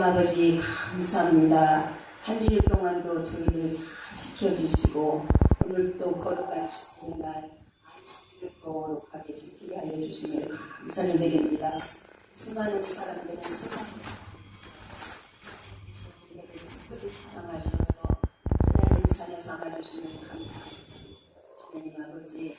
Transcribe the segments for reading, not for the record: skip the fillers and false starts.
아버지 감사합니다. 한 주일 동안도 저희들을 잘 지켜주시고 오늘 또 거룩한 주님의 날 거룩하게 지키게 하여 주시면 감사를 드립니다. 수많은 사람들은 사랑하셔서 하나님 자녀 삼아주시면 감사합니다. 하나님 아버지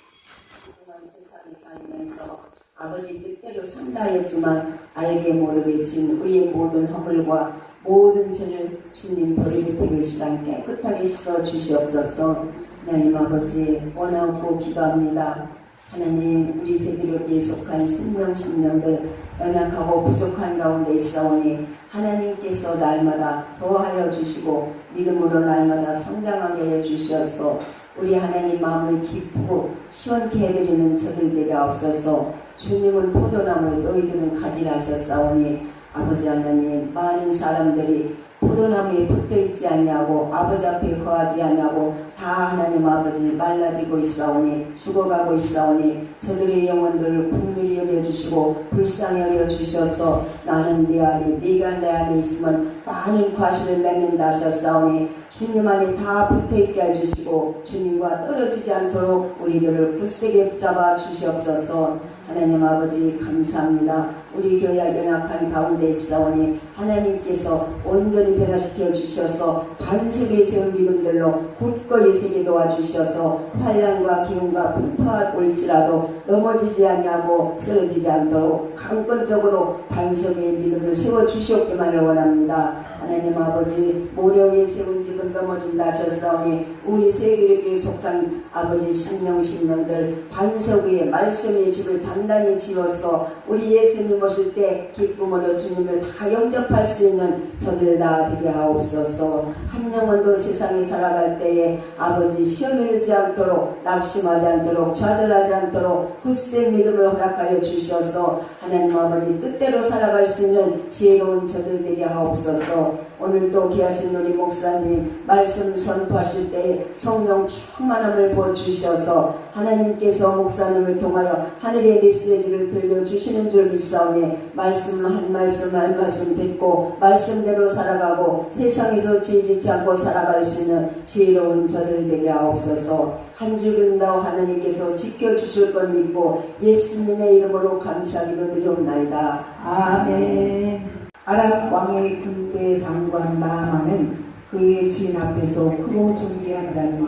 그동안 세상에 살면서 아버지 뜻대로 산다 했지만 알게 모르게 진 우리의 모든 허물과 모든 죄를 주님 버리게 되는 시간 깨끗하게 씻어 주시옵소서. 하나님 아버지 원하고 기도합니다. 하나님 우리 세대력에 속한 신령들 연약하고 부족한 가운데 있사오니 하나님께서 날마다 더하여 주시고 믿음으로 날마다 성장하게 해 주시어서 우리 하나님 마음을 기쁘고 시원케 해드리는 저들 되게 없어서 주님은 포도나무에 너희들은 가지라 하셨사오니 아버지 하나님 많은 사람들이 포도나무에 붙어있지 않냐고 아버지 앞에 거하지 않냐고 다 하나님 아버지 말라지고 있사오니 죽어가고 있사오니 저들의 영혼들을 긍휼히 여겨주시고 불쌍히 여겨주셔서 나는 네 안에 네가 내 안에 있으면 많은 과실을 맺는다 하셨사오니 주님 안에 다 붙어있게 해주시고 주님과 떨어지지 않도록 우리들을 굳세게 붙잡아 주시옵소서. 하나님 아버지 감사합니다. 우리 교회 연약한 가운데 있사오니 하나님께서 온전히 변화시켜 주셔서 반석에 세운 믿음들로 굳고 예세게 도와주셔서 환난과 기운과 풍파가 올지라도 넘어지지 않냐고 쓰러지지 않도록 강권적으로 반석의 믿음을 세워주시옵기만을 원합니다. 하나님 아버지 모래 위에 세운 집은 넘어진다 하셨사오니 우리 세계에 속한 아버지 신령들 반석 위에 말씀의 집을 단단히 지어서 우리 예수님 오실 때 기쁨으로 주님을 다 영접할 수 있는 저들 다 되게 하옵소서. 한 영혼도 세상에 살아갈 때에 아버지 시험에 들지 않도록 낙심하지 않도록 좌절하지 않도록 굳센 믿음을 허락하여 주셔서 하나님 아버지 뜻대로 살아갈 수 있는 지혜로운 저들 되게 하옵소서. 오늘도 귀하신 우리 목사님 말씀 선포하실 때에 성령 충만함을 부어주셔서 하나님께서 목사님을 통하여 하늘의 메시지를 들려주시는 줄 믿사오니 말씀 한 말씀 듣고 말씀대로 살아가고 세상에서 죄짓지 않고 살아갈 수 있는 지혜로운 저들 되게 하옵소서. 한 주간도 하나님께서 지켜주실 걸 믿고 예수님의 이름으로 감사기도 드리옵나이다. 아멘. 아람 왕의 군대 장관 나아만은 그의 주인 앞에서 크고 존귀한 자니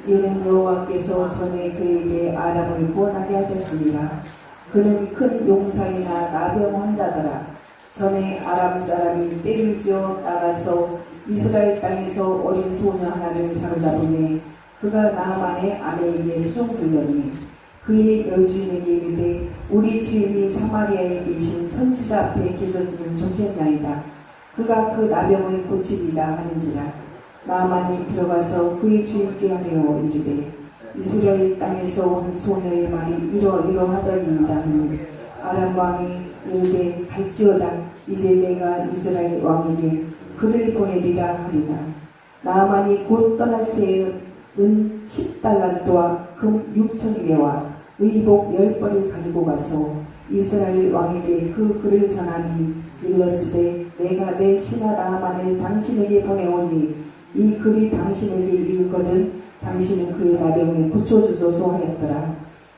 이는 여호와께서 전에 그에게 아람을 구원하게 하셨습니다. 그는 큰 용사이나 나병 환자더라. 전에 아람 사람이 떼를 지어 나가서 이스라엘 땅에서 어린 소녀 하나를 사로잡으매 그가 나아만의 아내에게 수종 들려니 그의 여주인에게 이르되 우리 주인이 사마리아에 계신 선지자 앞에 계셨으면 좋겠나이다. 그가 그 나병을 고치리라 하는지라. 나아만이 들어가서 그의 주인께 하려 이르되 이스라엘 땅에서 온 소녀의 말이 이러이러하더니이다 하니 아람 왕이 이르되 갈지어다. 이제 내가 이스라엘 왕에게 그를 보내리라 하리라. 나아만이 곧 떠날 새에 은 10달란트와 금 6,000개와 의복 10벌을 가지고 가서 이스라엘 왕에게 그 글을 전하니 일렀으되 내가 내 신하 나아만을 당신에게 보내오니 이 글이 당신에게 이르거든 당신은 그의 나병을 고쳐주소서 하였더라.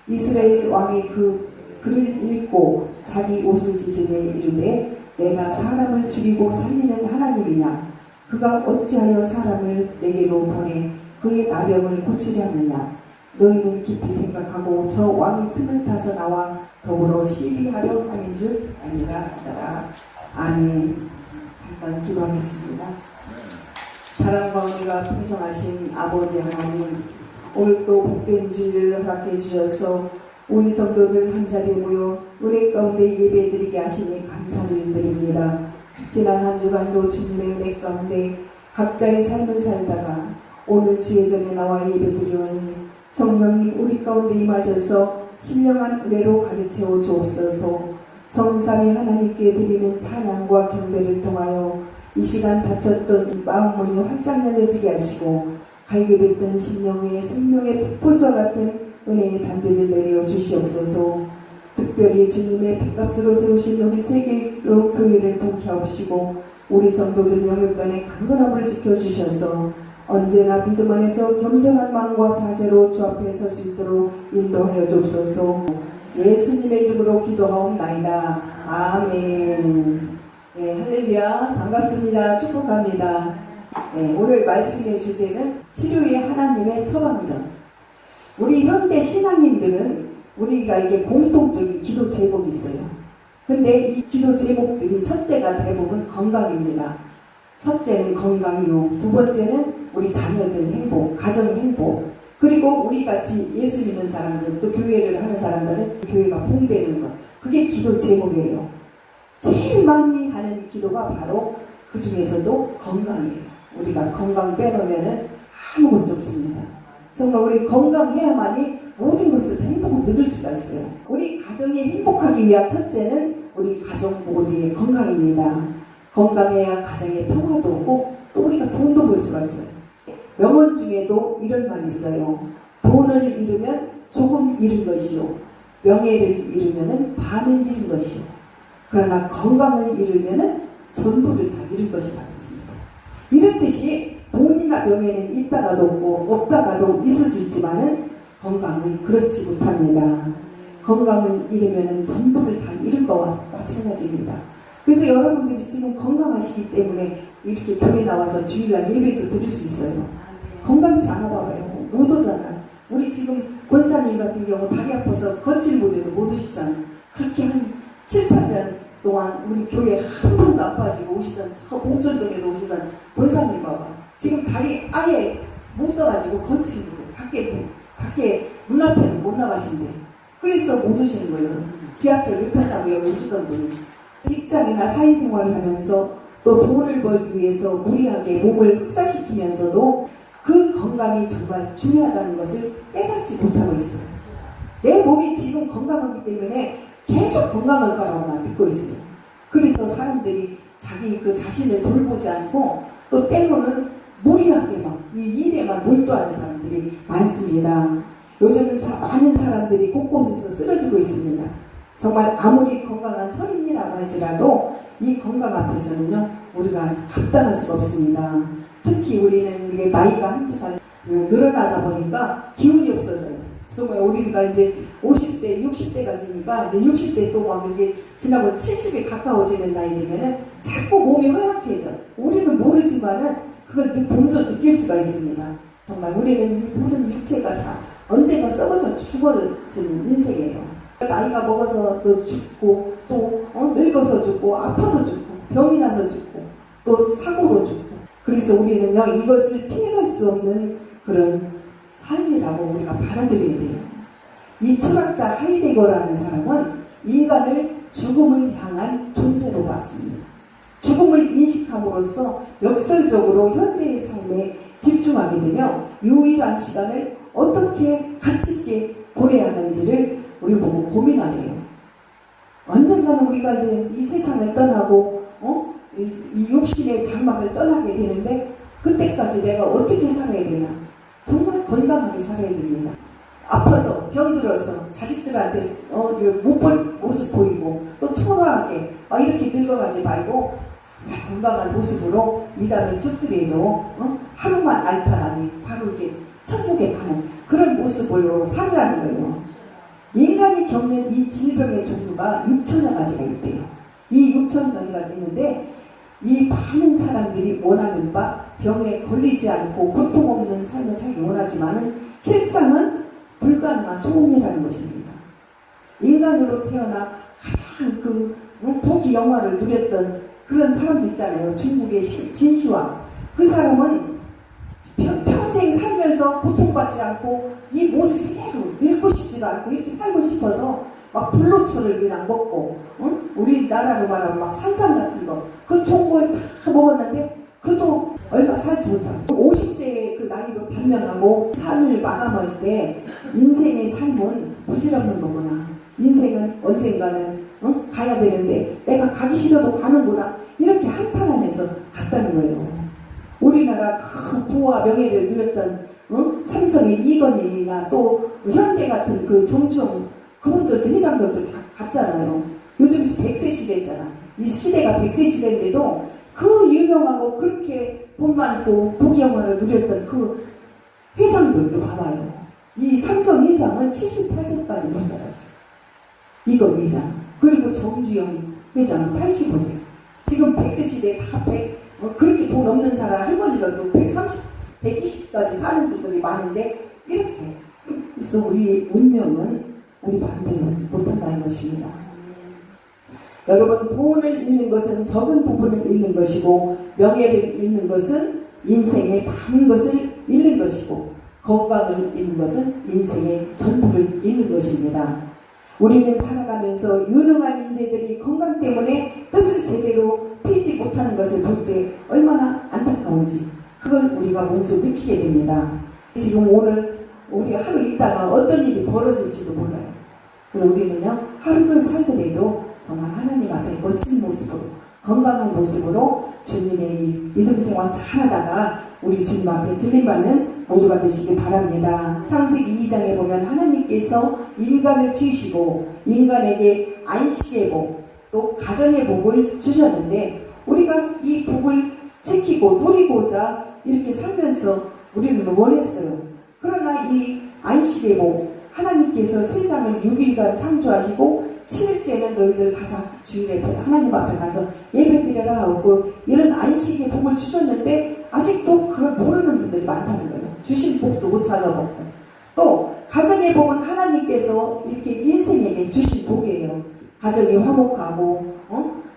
이스라엘 왕이 그 글을 읽고 자기 옷을 찢으며 이르되 내가 사람을 죽이고 살리는 하나님이냐? 그가 어찌하여 사람을 내게로 보내 그의 나병을 고치려느냐? 너희는 깊이 생각하고 저 왕이 틈을 타서 나와 더불어 시비하려 하는 줄 아니라 하더라. 아멘. 잠깐 기도하겠습니다. 사랑과 은혜가 풍성하신 아버지 하나님, 오늘도 복된 주일을 허락해 주셔서 우리 성도들 한자리에 모여 은혜 가운데 예배드리게 하시니 감사를 드립니다. 지난 한 주간도 주님의 은혜 가운데 각자의 삶을 살다가 오늘 주의 전에 나와 예배드리오니 성령님 우리 가운데 임하셔서 신령한 은혜로 가득 채워 주옵소서. 성삼위 하나님께 드리는 찬양과 경배를 통하여 이 시간 닫혔던 마음문이 활짝 열려지게 하시고 갈급했던 심령 위에 생명의 폭포수와 같은 은혜의 단비를 내려 주시옵소서. 특별히 주님의 빚값으로 세우신 우리 세계로 교회를 봉케하옵시고 우리 성도들 영육간의 강건함을 지켜주셔서 언제나 믿음 안에서 겸손한 마음과 자세로 주 앞에 설 수 있도록 인도하여 주옵소서. 예수님의 이름으로 기도하옵나이다. 아멘. 네, 할렐루야. 반갑습니다. 축복합니다. 네, 오늘 말씀의 주제는 치료의 하나님의 처방전. 우리 현대 신앙인들은 우리가 이게 공통적인 기도 제목이 있어요. 근데 이 기도 제목들이 첫째가 대부분 건강입니다. 첫째는 건강이요. 두 번째는 우리 자녀들 행복, 가정 행복. 그리고 우리 같이 예수 믿는 사람들, 또 교회를 하는 사람들은 교회가 붕대는 것. 그게 기도 제목이에요. 제일 많이 하는 기도가 바로 그 중에서도 건강이에요. 우리가 건강 빼놓으면 아무것도 없습니다. 정말 우리 건강해야만이 모든 것을 행복을 누릴 수가 있어요. 우리 가정이 행복하기 위한 첫째는 우리 가족 모두의 건강입니다. 건강해야 가정에 평화도 오고 또 우리가 돈도 벌 수가 있어요. 명언 중에도 이런 말이 있어요. 돈을 잃으면 조금 잃은 것이요. 명예를 잃으면 반을 잃은 것이요. 그러나 건강을 잃으면 전부를 다 잃은 것이 되겠습니다. 이렇듯이 돈이나 명예는 있다가도 없고 없다가도 있을 수 있지만은 건강은 그렇지 못합니다. 건강을 잃으면 전부를 다 잃은 것과 마찬가지입니다. 그래서 여러분들이 지금 건강하시기 때문에 이렇게 교회 나와서 주일날 예배도 드릴 수 있어요. 건강치 않아 봐봐요. 못 오잖아요. 우리 지금 권사님 같은 경우 다리 아파서 걷질 못해도 못 오시잖아요. 그렇게 한 7, 8년 동안 우리 교회에 한 번도 안 빠지고 오시던 봉천동에서 오시던 권사님 봐봐. 지금 다리 아예 못 써가지고 걷질 못해. 밖에 문 앞에는 못 나가신대. 그래서 못 오시는 거예요. 지하철 못 탄다고 여기 오시던 분이. 직장이나 사회생활을 하면서 또 돈을 벌기 위해서 무리하게 몸을 흑사시키면서도 그 건강이 정말 중요하다는 것을 깨닫지 못하고 있어요. 내 몸이 지금 건강하기 때문에 계속 건강할 거라고만 믿고 있어요. 그래서 사람들이 자기 그 자신을 돌보지 않고 또 때로는 무리하게 막 이 일에만 몰두하는 사람들이 많습니다. 요즘은 많은 사람들이 곳곳에서 쓰러지고 있습니다. 정말 아무리 건강한 철인이라고 할지라도 이 건강 앞에서는요 우리가 감당할 수가 없습니다. 특히 우리는 이게 나이가 한두 살 늘어나다 보니까 기운이 없어져요. 정말 우리가 이제 50대, 60대가 지니까 이제 60대 또 막 이렇게 지나고 70에 가까워지는 나이 되면은 자꾸 몸이 허약해져. 우리는 모르지만은 그걸 보면서 느낄 수가 있습니다. 정말 우리는 이 모든 육체가 다 언젠가 썩어져 죽어지는 인생이에요. 나이가 먹어서 또 죽고 또 늙어서 죽고 아파서 죽고 병이 나서 죽고 또 사고로 죽고 그래서 우리는요 이것을 피해갈 수 없는 그런 삶이라고 우리가 받아들여야 돼요. 이 철학자 하이데거라는 사람은 인간을 죽음을 향한 존재로 봤습니다. 죽음을 인식함으로써 역설적으로 현재의 삶에 집중하게 되며 유일한 시간을 어떻게 가치 있게 보내야 하는지를 우리 보고 고민하래요. 언젠가는 우리가 이제 이 세상을 떠나고 이 육신의 장막을 떠나게 되는데 그때까지 내가 어떻게 살아야 되나? 정말 건강하게 살아야 됩니다. 아파서 병들어서 자식들한테 못 볼 모습 보이고 또 초라하게 이렇게 늙어가지 말고 정말 건강한 모습으로 이 다음에 쭉들이도 하루만 알타라니 바로 이렇게 천국에 가는 그런 모습으로 살라는 거예요. 인간이 겪는 이 질병의 종류가 6천여 가지가 있대요. 이 6천 가지가 있는데 이 많은 사람들이 원하는 바 병에 걸리지 않고 고통 없는 삶을 살기 원하지만은 실상은 불가능한 소원이라는 것입니다. 인간으로 태어나 가장 그 부귀 영화를 누렸던 그런 사람도 있잖아요. 중국의 진시황. 그 사람은 평생 살면서 고통받지 않고 이 모습 그대로 늙고 싶지도 않고 이렇게 살고 싶어서 막 불로초를 그냥 먹고 우리나라로 말하면 막 산삼 같은 거 그 좋은 걸 다 먹었는데 그도 얼마 살지 못하고 50세의 그 나이로 단명하고 삶을 마감할 때 인생의 삶은 부질없는 거구나. 인생은 언젠가는 가야 되는데 내가 가기 싫어도 가는구나. 이렇게 한탄하면서 갔다는 거예요. 우리나라 그 부와 명예를 누렸던 삼성의 이건희나 또 현대 같은 그 정주영 그분들도 회장들도 다 갔잖아요. 요즘 100세 시대잖아. 이 시대가 100세 시대인데도 그 유명하고 그렇게 돈 많고 부귀영화를 누렸던 그 회장들도 봐봐요. 이 삼성 회장은 78세까지 못 살았어. 이건 회장. 그리고 정주영 회장은 85세. 지금 100세 시대에 다 100, 그렇게 돈 없는 사람 할머니들도 130, 120까지 사는 분들이 많은데 이렇게. 그래서 우리 운명은 우리 반대로 못한다는 것입니다. 여러분, 돈을 잃는 것은 적은 부분을 잃는 것이고 명예를 잃는 것은 인생의 많은 것을 잃는 것이고 건강을 잃는 것은 인생의 전부를 잃는 것입니다. 우리는 살아가면서 유능한 인재들이 건강 때문에 뜻을 제대로 피지 못하는 것을 볼 때 얼마나 안타까운지 그걸 우리가 몸소 느끼게 됩니다. 지금 오늘 우리가 하루 있다가 어떤 일이 벌어질지도 몰라요. 그래서 우리는요 하루를 살더라도 정말 하나님 앞에 멋진 모습으로 건강한 모습으로 주님의 이 믿음 생활 잘하다가 우리 주님 앞에 들림받는 모두가 되시길 바랍니다. 창세기 2장에 보면 하나님께서 인간을 지으시고 인간에게 안식의 복, 또 가정의 복을 주셨는데 우리가 이 복을 지키고 누리고자 이렇게 살면서 우리는 원했어요. 그러나 이 안식의 복, 하나님께서 세상을 6일간 창조하시고 7일째는 너희들 가서 주일에 하나님 앞에 가서 예배드려라 하고 이런 안식의 복을 주셨는데 아직도 그걸 모르는 분들이 많다는 거예요. 주신 복도 못 찾아보고 또 가정의 복은 하나님께서 이렇게 인생에게 주신 복이에요. 가정이 화목하고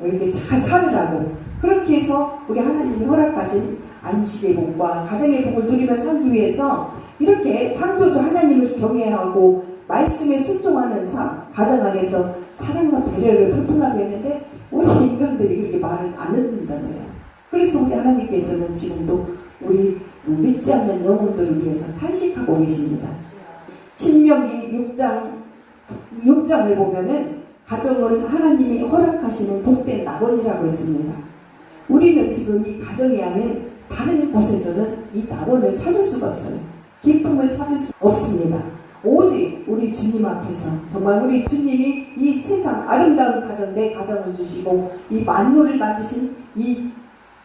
이렇게 잘 살으라고 그렇게 해서 우리 하나님이 허락하신 안식의 복과 가정의 복을 누리며 살기 위해서 이렇게 창조주 하나님을 경외하고 말씀에 순종하는 삶, 가정 안에서 사랑과 배려를 풀풀하게 했는데 우리 인간들이 그렇게 말을 안 듣는다는 거예요. 그래서 우리 하나님께서는 지금도 우리 믿지 않는 영혼들을 위해서 탄식하고 계십니다. 신명기 6장을 보면은 가정을 하나님이 허락하시는 복된 낙원이라고 했습니다. 우리는 지금 이 가정에 하면 다른 곳에서는 이 낙원을 찾을 수가 없어요. 기쁨을 찾을 수 없습니다. 오직 우리 주님 앞에서 정말 우리 주님이 이 세상 아름다운 가정 내 가정을 주시고 이 만물을 만드신 이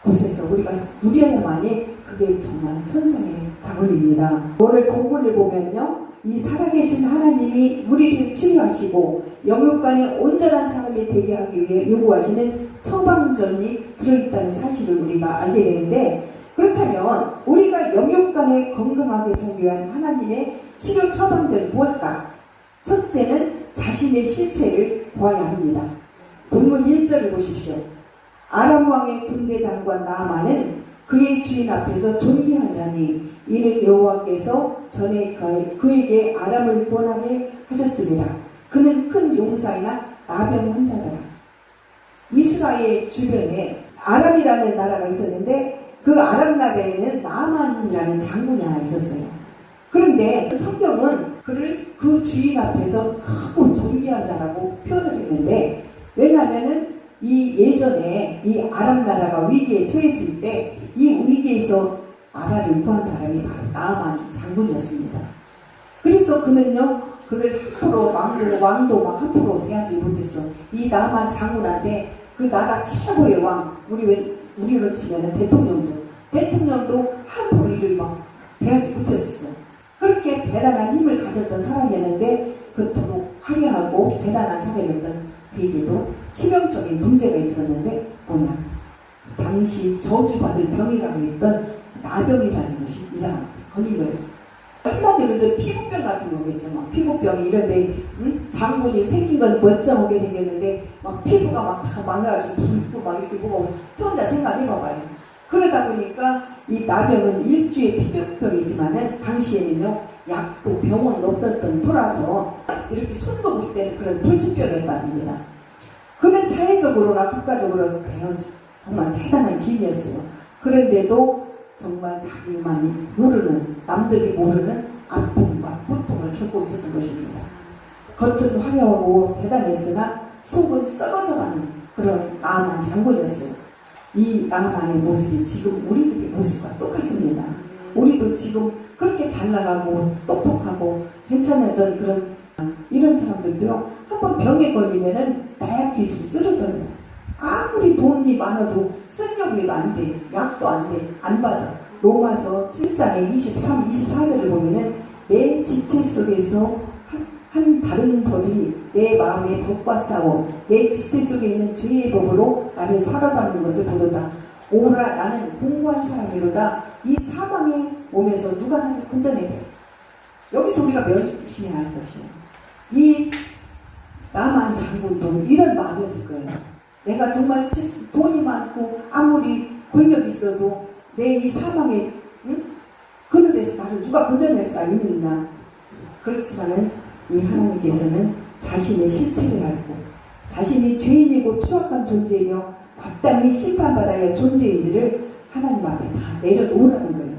곳에서 우리가 누려야만이 그게 정말 천상의 낙원입니다. 오늘 본문을 보면요 이 살아계신 하나님이 우리를 치유하시고 영육간에 온전한 사람이 되게 하기 위해 요구하시는 처방전이 들어있다는 사실을 우리가 알게 되는데 그렇다면 우리가 영육간에 건강하게 살기 위한 하나님의 치료 처방전이 무엇일까? 첫째는 자신의 실체를 보아야 합니다. 본문 1절을 보십시오. 아람 왕의 군대 장관 나아만은 그의 주인 앞에서 존귀한 자니 이는 여호와께서 전에 그에게 아람을 구원하게 하셨습니다. 그는 큰 용사이나 나병 환자더라. 이스라엘 주변에 아람이라는 나라가 있었는데 그 아람 나라에는 나아만이라는 장군이 하나 있었어요. 그런데 성경은 그를 그 주인 앞에서 크고 존귀한 자라고 표현을 했는데, 왜냐하면은 이 예전에 이 아람 나라가 위기에 처했을 때 이 위기에서 나라를 구한 사람이 바로 나아만 장군이었습니다. 그래서 그는요, 그를 함부로 왕도 막 함부로 대하지 못했어. 이 나아만 장군한테 그 나라 최고의 왕, 우리로 치면 대통령도 함부로 이를 막 대하지 못했어. 그렇게 대단한 힘을 가졌던 사람이었는데, 그토록 화려하고 대단한 사람이었던 그에게도 치명적인 문제가 있었는데, 뭐냐? 당시 저주받을 병이라고 했던 나병이라는 것이 이 사람 걸린 거예요. 한마디로 저 피부병 같은 거겠죠. 막 피부병이 이런데, 장군이 생긴 건 멀쩡하게 생겼는데 막 피부가 막 다 망가가지고 붓고 막 이렇게 보고 또 혼자 생각해봐봐요. 그러다 보니까 이 나병은 일주의 피부병이지만은 당시에는요, 약도 병원도 없었던 터라서 이렇게 손도 못 대는 그런 불치병이었답니다. 그는 사회적으로나 국가적으로 정말 대단한 기인이었어요. 그런데도 정말 자기만이 모르는, 남들이 모르는 아픔과 고통을 겪고 있었던 것입니다. 겉은 화려하고 대단했으나 속은 썩어져가는 그런 나아만 장군이었어요. 이 나아만의 모습이 지금 우리들의 모습과 똑같습니다. 우리도 지금 그렇게 잘 나가고 똑똑하고 괜찮았던 이런 사람들도요, 한번 병에 걸리면은 나약해 지고 쓰러져요. 아무리 돈이 많아도 쓰려고 해도 안 돼. 약도 안 돼. 안 받아. 로마서 7장의 23, 24절을 보면은 내 지체 속에서 한 다른 법이 내 마음의 법과 싸워 내 지체 속에 있는 죄의 법으로 나를 사로잡는 것을 보도다. 오라 나는 공고한 사람이로다. 이 사망의 몸에서 누가 나를 건져내려. 여기서 우리가 명심해야 할 것이에요. 이 나아만 장군도 이런 마음이었을 거예요. 내가 정말 돈이 많고 아무리 권력이 있어도 내 이 사망의 그늘에서 나를 누가 건져낼 수 있느냐. 그렇지만은 이 하나님께서는 자신의 실체를 알고 자신이 죄인이고 추악한 존재이며 마땅히 심판받아야 할 존재인지를 하나님 앞에 다 내려놓으라는 거예요.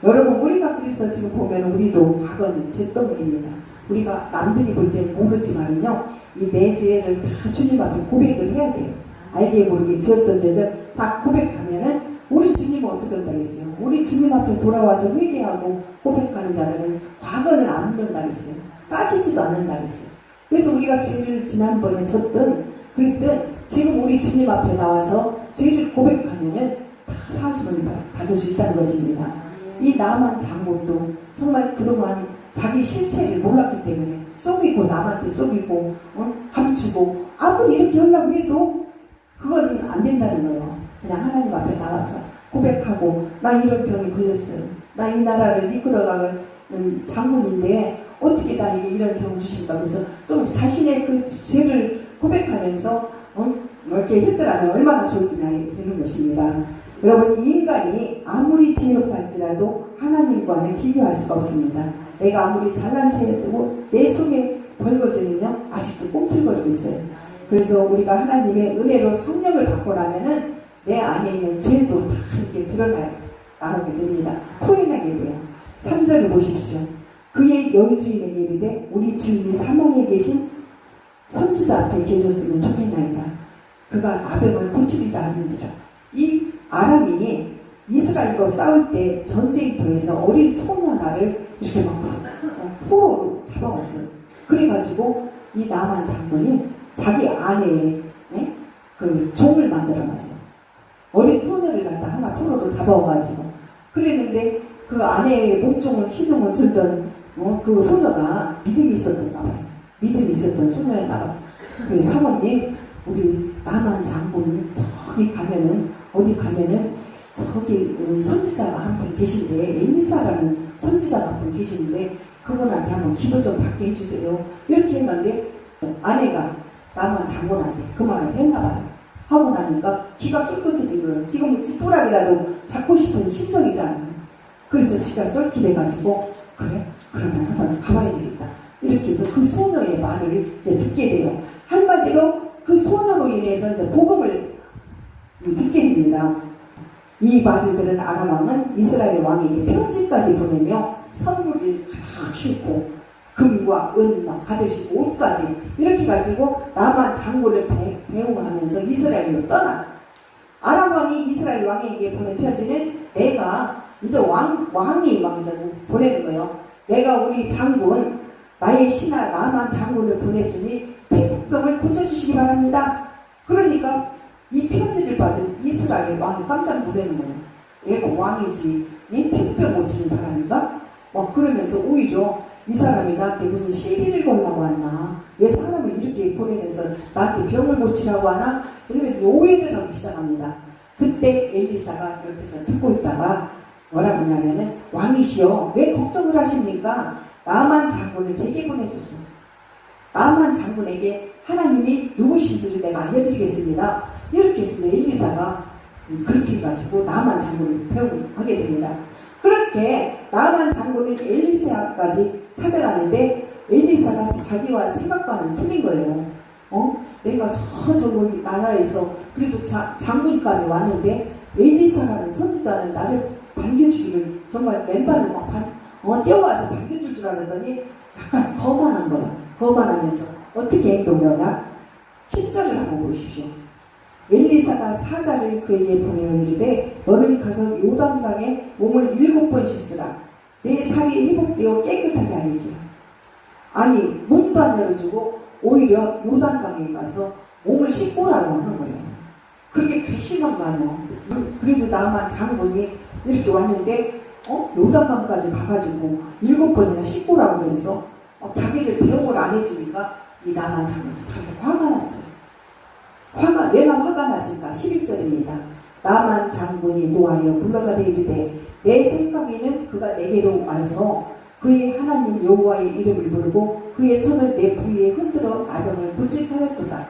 여러분, 우리가 그래서 지금 보면 우리도 과거는 잿더미입니다. 우리가 남들이 볼 땐 모르지만은요, 이 내 죄를 다 주님 앞에 고백을 해야 돼요. 알게 모르게 지었던 죄들 다 고백하면은 우리 주님은 어떻게 한다겠어요? 우리 주님 앞에 돌아와서 회개하고 고백하는 자들은 과거는 안 묻는다겠어요. 따지지도 않는다겠어요. 그래서 우리가 죄를 지난번에 졌든 그랬든 지금 우리 주님 앞에 나와서 죄를 고백하면은 다 사심을 받을 수 있다는 것입니다. 이 나아만 장군도 정말 그동안 자기 실체를 몰랐기 때문에 속이고 남한테 속이고 감추고 아무리 이렇게 하려고 해도 그거는 안 된다는 거예요. 그냥 하나님 앞에 나와서 고백하고 나 이런 병이 걸렸어요. 나 이 나라를 이끌어가는 장군인데 어떻게 나에게 이런 병 주실까. 그래서 좀 자신의 그 죄를 고백하면서 이렇게 했더라면 얼마나 좋겠냐 이런 것입니다. 여러분, 인간이 아무리 지혜롭다 할지라도 하나님과는 비교할 수가 없습니다. 내가 아무리 잘난 체해도 내 속에 벌거지는요, 아직도 꿈틀거리고 있어요. 그래서 우리가 하나님의 은혜로 성령을 받고 나면은 내 안에 있는 죄도 다 이렇게 드러나게 됩니다. 토해나게 돼요. 3절을 보십시오. 그의 영주인에게 이르되 우리 주인이 사망에 계신 선지자 앞에 계셨으면 좋겠나이다. 그가 나병을 고치리다 하는지라. 이 아람이 이스라엘과 싸울 때 전쟁터에서 어린 소녀 하나를 이렇게 막 포로로 잡아왔어요. 그래가지고 이 나아만 장군이 자기 아내의 그 종을 만들어놨어. 어린 소녀를 갖다 하나 포로로 잡아와가지고 그랬는데 그 아내의 몸종을 시동을 들던 그 소녀가 믿음이 있었던가 봐요. 믿음이 있었던 소녀였나 봐요. 사모님, 우리 나아만 장군 저기 가면은 어디 가면은 저기 선지자가 한 분 계신데 엘리사라는 선지자가 한 분 계시는데 그분한테 한번 기도 좀 받게 해주세요. 이렇게 했는데 아내가 나만 장군한테 그 말을 했나 봐요. 하고 나니까 기가 쏠긋해지고요. 지금 찌뿌락이라도 잡고 싶은 심정이잖아요. 그래서 지가 쏠깃해가지고 그래? 그러면 한번 가봐야 되겠다. 이렇게 해서 그 소녀의 말을 이제 듣게 돼요. 한마디로 그 소녀로 인해서 이제 복음을 듣게 됩니다. 이 말을 들은 아람 왕은 이스라엘 왕에게 편지까지 보내며 선물을 가득 싣고 금과 은 가득 싣고 옷까지 이렇게 가지고 나만 장군을 배웅하면서 이스라엘로 떠나. 아람 왕이 이스라엘 왕에게 보낸 편지는 내가 이제 왕이 왕자고 보내는 거예요. 내가 우리 장군 나의 신하 나만 장군을 보내주니 폐국병을 고쳐주시기 바랍니다. 그러니까 이 편지를 받은 이스라엘 왕이 깜짝 놀라는 거예요. 얘가 왕이지 이 폐국병 고치는 사람인가? 그러면서 오히려 이 사람이 나한테 무슨 시비를 걸라고 왔나? 왜 사람을 이렇게 보내면서 나한테 병을 고치라고 하나? 이러면서 오해를 하기 시작합니다. 그때 엘리사가 옆에서 듣고 있다가 뭐라고 하냐면은 왕이시여 왜 걱정을 하십니까? 나만 장군을 제게 보내소서. 나만 장군에게 하나님이 누구신지를 내가 알려드리겠습니다. 이렇게 했으면 엘리사가 그렇게 해가지고 나만 장군을 배우하게 됩니다. 그렇게 나만 장군을 엘리사까지 찾아가는데 엘리사가 자기와 생각과는 틀린 거예요. 내가 저 우리 나라에서 그래도 장군감이 왔는데 엘리사라는 선지자는 나를 반겨주기를 정말 맨발로 막 떼어와서 반겨줄 줄 알았더니 약간 거만한 거야. 거만하면서 어떻게 행동을 하냐? 10절을 한번 보십시오. 엘리사가 사자를 그에게 보내어 이르되 너는 가서 요단강에 몸을 7번 씻으라. 내 살이 회복되어 깨끗하게 하리지. 아니 문도 안 열어주고 오히려 요단강에 가서 몸을 씻고 오라고 하는 거예요. 그렇게 괘씸한 거 아니야. 그래도 나만 장군이 이렇게 왔는데 요단강까지 가가지고 7번이나 씻고 오라고 해서 자기를 배웅을 안 해주니까 이 나만 장군이 참 화가 났어요. 왜가 화가 났을까? 11절입니다. 나만 장군이 노하여 물러가되 이르되 내 생각에는 그가 내게로 와서 그의 하나님 여호와의 이름을 부르고 그의 손을 내 부위에 흔들어 나병을 물질하였도다.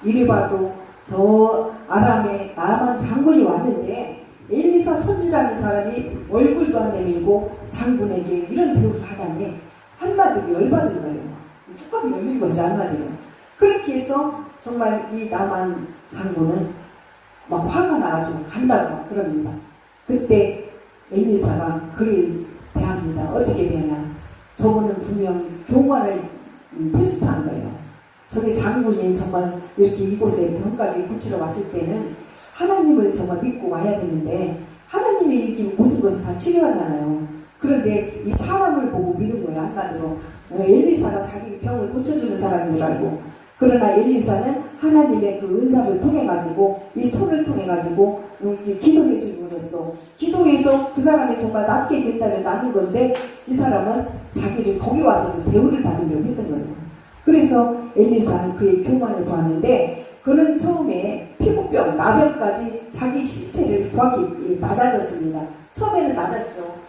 이리 봐도 저 아람에 나만 장군이 왔는데 엘리사 선지라는 사람이 얼굴도 안 내밀고 장군에게 이런 대우를 하다니 한마디로 열받은 거예요. 뚜껑이 열린 건지 한마디로. 그렇게 해서 정말 이 나만 장군은 막 화가 나가지고 간다고 막 그럽니다. 그때 엘리사가 그를 대합니다. 어떻게 되냐? 저분은 분명 교만을 테스트한 거예요. 저게 장군이 정말 이렇게 이곳에 병까지 고치러 왔을 때는 하나님을 정말 믿고 와야 되는데 하나님이 이렇게 모든 것을 다 치료하잖아요. 그런데 이 사람을 보고 믿은 거예요. 한마디로 엘리사가 자기 병을 고쳐주는 사람인 줄 알고. 그러나 엘리사는 하나님의 그 은사를 통해 가지고 이 손을 통해 가지고 기도해 주고 그랬어. 기도해서 그 사람이 정말 낫게 된다면 낫는 건데 이 사람은 자기를 거기 와서도 대우를 받으려고 했던 거예요. 그래서 엘리사는 그의 교만을 보았는데 그는 처음에 피부병, 나병까지 자기 신체를 구하기 낮아졌습니다. 처음에는 낮았죠.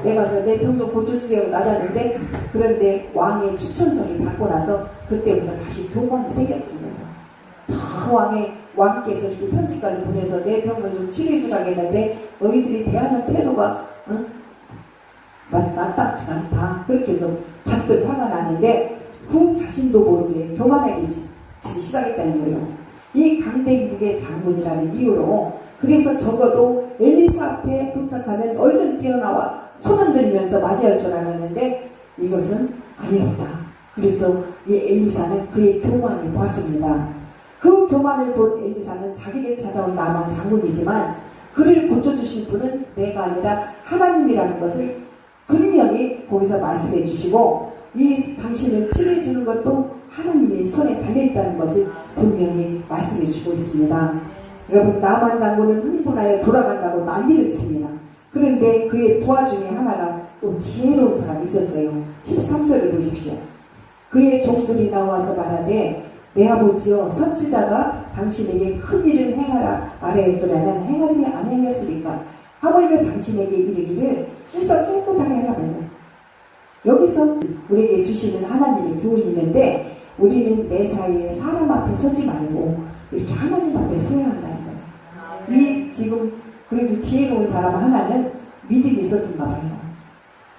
내가 내 병 좀 고쳐주세요 낮았는데 그런데 왕의 추천서를 받고 나서 그때부터 다시 교만이 생겼던 거예요. 저 왕께서 이렇게 편지까지 보내서 내 병을 좀 치료해 주라겠는데 너희들이 대하는 태도가 마땅치 않다. 그렇게 해서 잔뜩 화가 나는데 그 자신도 모르게 교만하기 시작했다는 거예요. 이 강대국의 장군이라는 이유로 그래서 적어도 엘리사 앞에 도착하면 얼른 뛰어나와 손을 들면서 맞이할 줄 알았는데 이것은 아니었다. 그래서 이 엘리사는 그의 교만을 보았습니다. 그 교만을 본 엘리사는 자기를 찾아온 나만 장군이지만 그를 고쳐주신 분은 내가 아니라 하나님이라는 것을 분명히 거기서 말씀해 주시고 이 당신을 치료해 주는 것도 하나님의 손에 달려있다는 것을 분명히 말씀해 주고 있습니다. 여러분 나만 장군은 흥분하여 돌아간다고 난리를 칩니다. 그런데 그의 부하 중에 하나가 또 지혜로운 사람이 있었어요. 13절을 보십시오. 그의 종들이 나와서 말하되 내 아버지여 선지자가 당신에게 큰 일을 행하라 말하였더라면 행하지 아니하였으리까. 하물며 당신에게 이르기를 씻어 깨끗하게 하라고. 여기서 우리에게 주시는 하나님의 교훈이 있는데, 우리는 매사에 사람 앞에 서지 말고 이렇게 하나님 앞에 서야 한다는 거예요. 이 지금 그래도 지혜로운 사람 하나는 믿음이 있었던가 봐요.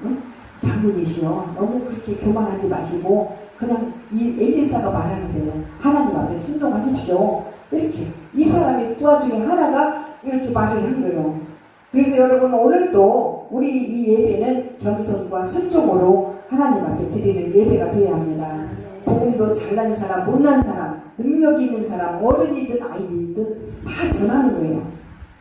응? 장군이시여 너무 그렇게 교만하지 마시고 그냥 이 엘리사가 말하는 대로 하나님 앞에 순종하십시오. 이렇게 이 사람의 부하 중에 하나가 이렇게 말을 한 거예요. 그래서 여러분, 오늘도 우리 이 예배는 겸손과 순종으로 하나님 앞에 드리는 예배가 되어야 합니다. 복음도 잘난 사람, 못난 사람, 능력 있는 사람, 어른이든 아이들이든 다 전하는 거예요.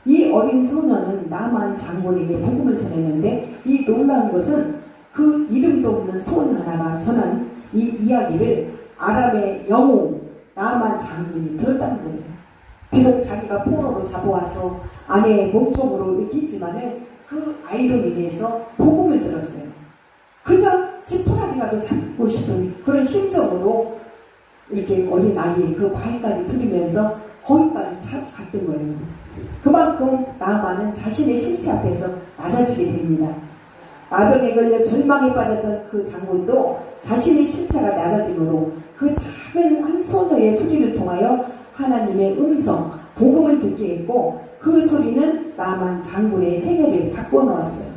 이 어린 소년은 나만 장군에게 복음을 전했는데, 이 놀라운 것은 그 이름도 없는 소년 하나가 전한 이 이야기를 아람의 영웅 나만 장군이 들었다는 거예요. 비록 자기가 포로로 잡아와서 아내의 몸쪽으로 이렇게 있지만은 그 아이로 인해서 복음을 들었어요. 그저 지푸라기라도 잡고 싶은 그런 심정으로 이렇게 어린 아이의 그 말까지 들으면서 거기까지 갔던 거예요. 그만큼 나아만은 자신의 신체 앞에서 낮아지게 됩니다. 나병에 걸려 절망에 빠졌던 그 장군도 자신의 신체가 낮아짐으로 그 작은 한 소녀의 소리를 통하여 하나님의 음성, 복음을 듣게 했고, 그 소리는 나만 장군의 생애를 바꿔놓았어요.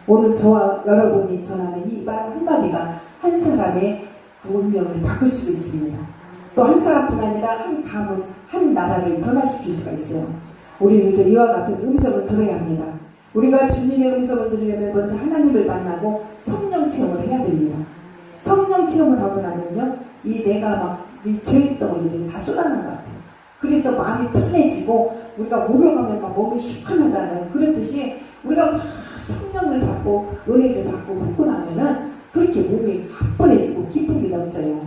오늘 저와 여러분이 전하는 이 말 한마디가 한 사람의 그 운명을 바꿀 수 있습니다. 또 한 사람뿐 아니라 한 가문, 한 나라를 변화시킬 수가 있어요. 우리들도 이와 같은 음성을 들어야 합니다. 우리가 주님의 음성을 들으려면 먼저 하나님을 만나고 성령 체험을 해야 됩니다. 성령 체험을 하고 나면요, 이 내가 막 이 죄의 덩어리들이 다 쏟아나는 것 같아요. 그래서 마음이 편해지고, 우리가 목욕하면 막 몸이 시원하잖아요. 그렇듯이 우리가 막 성령을 받고 은혜를 받고 받고 나면은 그렇게 몸이 가뿐해지고 기쁨이 넘쳐요.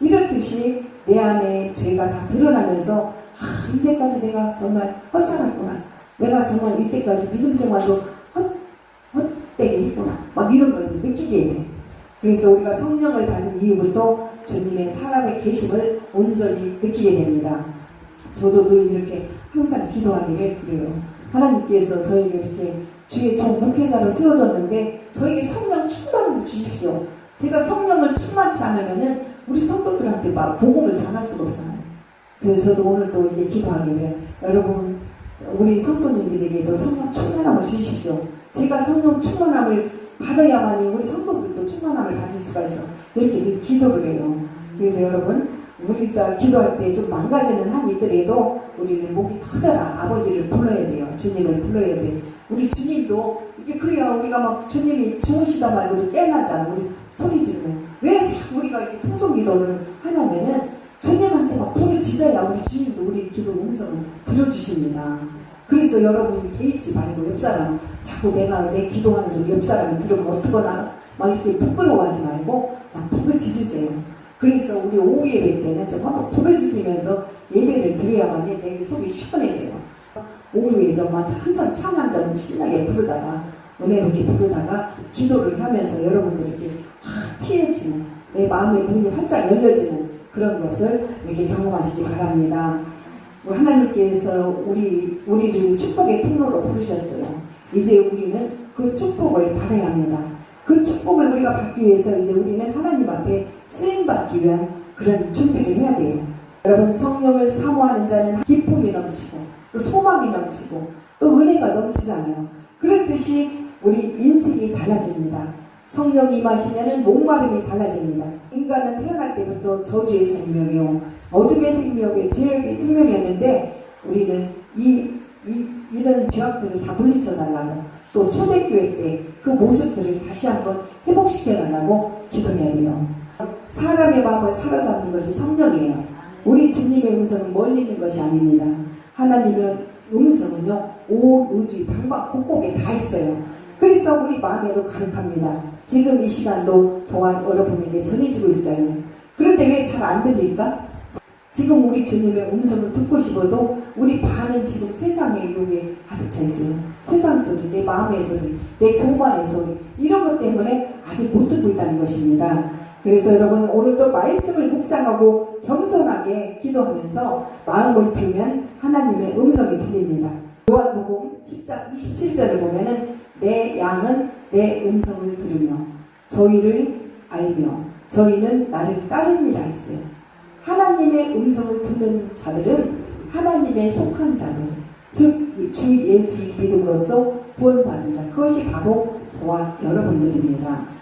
이렇듯이 내 안에 죄가 다 드러나면서 이제까지 내가 정말 헛살았구나, 내가 정말 이제까지 믿음 생활도 헛되게 했구나, 막 이런 걸 느끼게 돼요. 그래서 우리가 성령을 받은 이후부터 주님의 사람의 계심을 온전히 느끼게 됩니다. 저도 늘 이렇게 항상 기도하기를 그래요. 하나님께서 저에게 이렇게 주의 종 목회자로 세워졌는데 저에게 성령 충만을 주십시오. 제가 성령을 충만치 않으면은 우리 성도들한테 막 복음을 전할 수가 없잖아요. 그래서 저도 오늘 또 이렇게 기도하기를, 여러분 우리 성도님들에게도 성령 충만함을 주십시오. 제가 성령 충만함을 받아야만이 우리 성도들도 충만함을 받을 수가 있어. 이렇게 늘 기도를 해요. 그래서 여러분, 우리가 기도할 때 좀 망가지는 한이 있더라도 우리는 목이 터져라 아버지를 불러야 돼요. 주님을 불러야 돼. 우리 주님도 이렇게 그래야 우리가 막 주님이 주무시다 말고도 깨어나잖아. 우리 소리 지르고. 왜 자꾸 우리가 이렇게 통성 기도를 하냐면은 주님한테 막 불을 지져야 우리 주님도 우리 기도 음성을 들어주십니다. 그래서 여러분이 개의치 말고 옆사람, 자꾸 내가 내 기도하는 소리 옆사람이 들으면 어떡하나 막 이렇게 부끄러워하지 말고 그냥 불을 지지세요. 그래서 우리 오후 예배 때는 정말 불을 지지면서 예배를 드려야만이 내 속이 시원해져요. 오후에 정말 한참 찬양전 신나게 부르다가 은혜롭게 부르다가 기도를 하면서 여러분들에게 확 튀어지는, 내 마음의 문이 활짝 열려지는 그런 것을 이렇게 경험하시기 바랍니다. 하나님께서 우리를 축복의 통로로 부르셨어요. 이제 우리는 그 축복을 받아야 합니다. 그 축복을 우리가 받기 위해서 이제 우리는 하나님 앞에 쓰임받기 위한 그런 준비를 해야 돼요. 여러분, 성령을 사모하는 자는 기쁨이 넘치고 또 소망이 넘치고 또 은혜가 넘치잖아요. 그렇듯이 우리 인생이 달라집니다. 성령이 임하시면 목마름이 달라집니다. 인간은 태어날 때부터 저주의 생명이요, 어둠의 생명이요, 죄악의 생명이었는데 우리는 이런 죄악들을 다 물리쳐달라고, 또 초대교회 때 그 모습들을 다시 한번 회복시켜달라고 기도해야 돼요. 사람의 마음을 사로잡는 것이 성령이에요. 우리 주님의 음성은 멀리 있는 것이 아닙니다. 하나님의 음성은요, 온 우주 방방곡곡에 다 있어요. 그래서 우리 마음에도 가득합니다. 지금 이 시간도 저와 여러분에게 전해지고 있어요. 그런데 왜 잘 안 들릴까? 지금 우리 주님의 음성을 듣고 싶어도 우리 반은 지금 세상의 유혹에 가득 차 있어요. 세상 소리, 내 마음의 소리, 내 교만의 소리, 이런 것 때문에 아직 못 듣고 있다는 것입니다. 그래서 여러분 오늘도 말씀을 묵상하고 겸손하게 기도하면서 마음을 비우면 하나님의 음성이 들립니다. 요한복음 10장 27절을 보면은 내 양은 내 음성을 들으며 저희를 알며 저희는 나를 따르니라 했어요. 하나님의 음성을 듣는 자들은 하나님의 속한 자들, 즉 주 예수를 믿음으로써 구원받은 자, 그것이 바로 저와 여러분들입니다.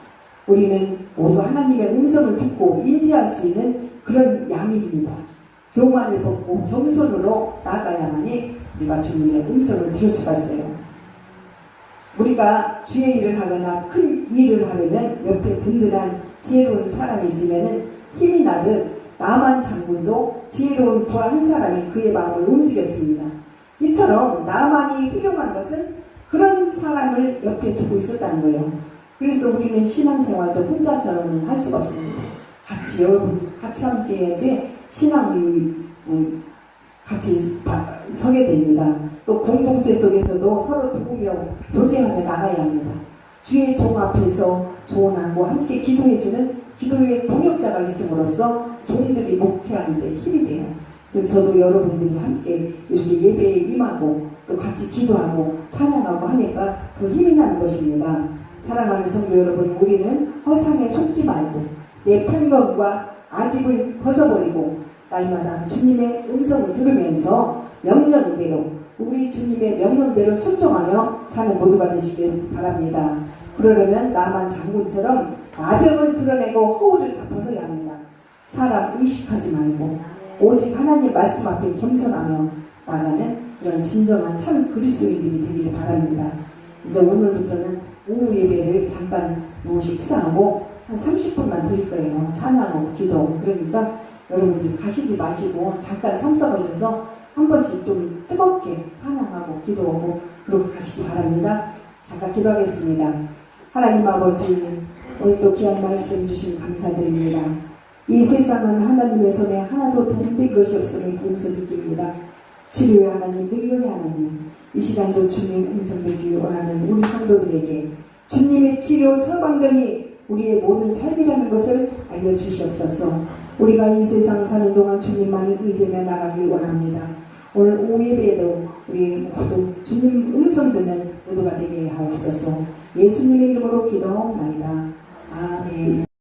우리는 모두 하나님의 음성을 듣고 인지할 수 있는 그런 양입니다. 교만을 벗고 겸손으로 나아가야만이 우리가 주님의 음성을 들을 수가 있어요. 우리가 주의 일을 하거나 큰 일을 하려면 옆에 든든한 지혜로운 사람이 있으면 힘이 나듯 나만 장군도 지혜로운 부하 한 사람이 그의 마음을 움직였습니다. 이처럼 나만이 훌륭한 것은 그런 사람을 옆에 두고 있었다는 거예요. 그래서 우리는 신앙생활도 혼자서는 할 수가 없습니다. 같이 여러분 같이 함께 해야지 신앙을 같이 서게 됩니다. 또 공동체 속에서도 서로 도우며 교제하며 나가야 합니다. 주의 종 앞에서 조언하고 함께 기도해주는 기도의 동역자가 있음으로써 종들이 목회하는데 힘이 돼요. 그래서 저도 여러분들이 함께 이렇게 예배에 임하고 또 같이 기도하고 찬양하고 하니까 더 힘이 나는 것입니다. 사랑하는 성도 여러분, 우리는 허상에 속지 말고 내 편견과 아집을 벗어버리고 날마다 주님의 음성을 들으면서 명령대로 우리 주님의 명령대로 순종하며 사는 모두가 되시길 바랍니다. 그러려면 나만 장군처럼 나병을 드러내고 허울을 다 벗어야 합니다. 사람 의식하지 말고 오직 하나님 말씀 앞에 겸손하며 나가는 그런 진정한 참 그리스도인들이 되기를 바랍니다. 이제 오늘부터는 오후 예배를 잠깐 식사하고 한 30분만 드릴 거예요. 찬양하고 기도. 그러니까 여러분들이 가시지 마시고 잠깐 참석하셔서 한 번씩 좀 뜨겁게 찬양하고 기도하고 그러고 가시기 바랍니다. 잠깐 기도하겠습니다. 하나님 아버지, 오늘 또 귀한 말씀 주신 감사드립니다. 이 세상은 하나님의 손에 하나도 된 것이 없음을 보면서 느낍니다. 치료의 하나님, 능력의 하나님, 이 시간도 주님 음성 듣기를 원하는 우리 성도들에게 주님의 치료 처방전이 우리의 모든 삶이라는 것을 알려주시옵소서. 우리가 이 세상 사는 동안 주님만을 의지하며 나가길 원합니다. 오늘 오후 예배에도 우리 모두 주님 음성 듣는 모두가 되게 하옵소서. 예수님의 이름으로 기도하옵나이다. 아멘.